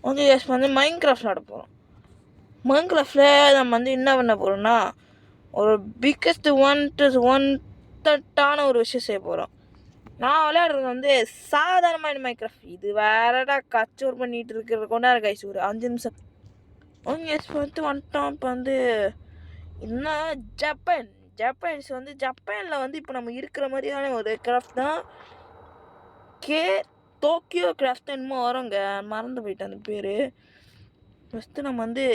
Okay case வந்து Minecraft விளாட போகிறோம். மைன்கிராஃப்டில் நம்ம வந்து என்ன பண்ண போகிறோம்னா ஒரு பிக்கஸ்ட் ஒன்ட்டான ஒரு விஷயம் செய்ய போகிறோம். நான் விளையாடுறது வந்து சாதாரணமான மைன்கிராஃப்ட். இது வேறடா கச்சோர் பண்ணிட்டு இருக்கிறது கொண்டாரு கைஸ் ஒரு 5 நிமிஷம். ஓகே வந்து வந்துட்டோம். இப்போ வந்து என்ன ஜப்பான்ஸ் வந்து ஜப்பானில் வந்து இப்போ நம்ம இருக்கிற மாதிரியான ஒரு கிராஃப்ட் தான். டோக்கியோ கிராஃப்ட் என்னமோ வரோங்க, மறந்து போயிட்டேன் அந்த பேர். ஃபஸ்ட்டு நம்ம வந்து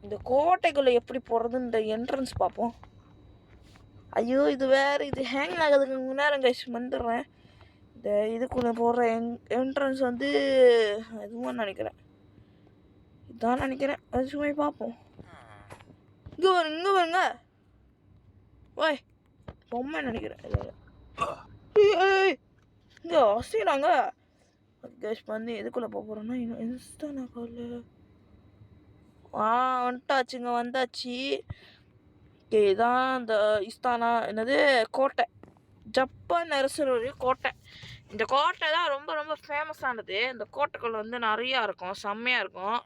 இந்த கோட்டைக்குள்ளே எப்படி போகிறதுன்னு இந்த என்ட்ரன்ஸ் பார்ப்போம். ஐயோ இது வேறு, இது ஹேங் ஆகுதுக்கு முன்னேறம் கைஸ் வந்துடுறேன். இந்த இதுக்குள்ளே போடுற என்ட்ரன்ஸ் வந்து இதுவும் நினைக்கிறேன், இதான் நினைக்கிறேன். அது சும்மா பார்ப்போம். இங்கே வருங்க ஓய் பொம்மை நினைக்கிறேன். இங்கே அசைறாங்க கைஸ். வந்து எதுக்குள்ளே போக போகிறோன்னா இன்ஸ்டானா காலில் வந்துட்டாச்சுங்க, வந்தாச்சு. ஓகே இதான் இந்த இஸ்தானா என்னது கோட்டை, ஜப்பான் அரசருடைய கோட்டை. இந்த கோட்டை தான் ரொம்ப ரொம்ப ஃபேமஸானது. இந்த கோட்டைக்குள்ள வந்து நிறையா இருக்கும், செம்மையாக இருக்கும்.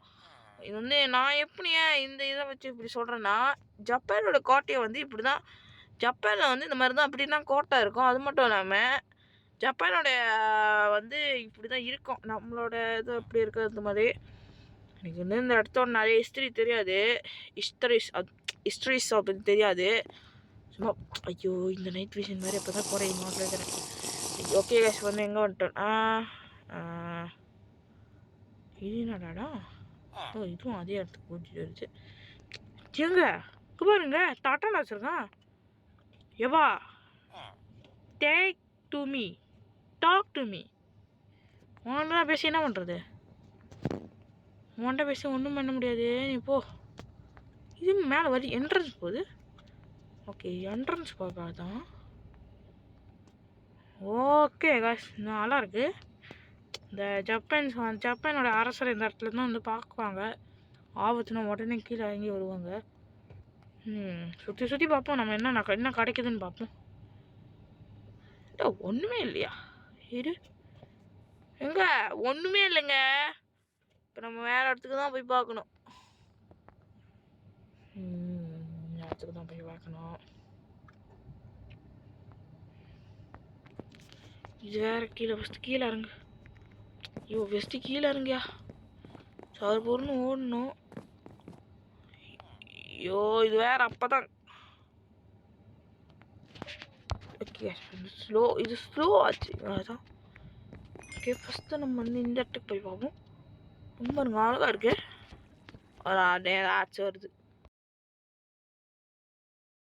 இது வந்து நான் எப்படி இந்த இதை வச்சு இப்படி சொல்கிறேன்னா, ஜப்பானோட கோட்டையை வந்து இப்படி தான், ஜப்பானில் வந்து இந்த மாதிரி தான் அப்படி தான் கோட்டை இருக்கும். அது மட்டும் இல்லாமல் ஜப்பானோடைய வந்து இப்படி தான் இருக்கும். நம்மளோட இது அப்படி இருக்கிறது மாதிரி. எனக்கு வந்து இந்த இடத்தோட நிறைய ஹிஸ்ட்ரி தெரியாது, ஹிஸ்ட்ரிஸ் அப்படின்னு தெரியாது. சும்மா ஐயோ இந்த நைட் விஷன் மாதிரி எப்போ தான் குறையுமா கேட்குறேன். ஓகே கேஸ் வந்து எங்கே வந்துட்டோம். இது என்னடாடா, ஓ இதுவும் அதே இடத்துக்கு கூட்டிகிட்டு வருது. எங்க பாருங்க டாட்டான்னு வச்சுருக்கான். எவா take to me, talk to me. உன்கிட்ட பேசி என்ன பண்ணுறது, உன்கிட்ட பேசி ஒன்றும் பண்ண முடியாது, நீ போ. இது மேலே வரி என்ட்ரன்ஸ் போகுது. ஓகே என்ட்ரன்ஸ் பார்க்காதான். ஓகே காஷ் நல்லா இருக்குது. இந்த ஜப்பானோட அரசர் இந்த இடத்துல தான் வந்து பார்க்குவாங்க. ஆபத்துனா உடனே கீழே இறங்கி வருவாங்க. சுற்றி பார்ப்போம் நம்ம என்ன கிடைக்குதுன்னு பார்ப்போம். ஒன்றுமே இல்லையா, இரு எங்க ஒன்றுமே இல்லைங்க. இப்போ நம்ம வேறு இடத்துக்கு தான் போய் பார்க்கணும். இடத்துக்கு தான் போய் பார்க்கணும். இது வேறு கீழே ஃபஸ்ட்டு கீழே இறங்கு. ஐயோ ஃபஸ்ட்டு கீழே இறங்கியா, சார் பொருள்னு ஓடணும். ஐயோ இது வேறு அப்போ தான். ஓகே இது ஸ்லோ ஆச்சு அதான். ஓகே ஃபஸ்ட்டு நம்ம வந்து இந்த இடத்துக்கு போய் பார்ப்போம். ரொம்ப அழகாக இருக்கு. ஒரு ஆச்சு வருது.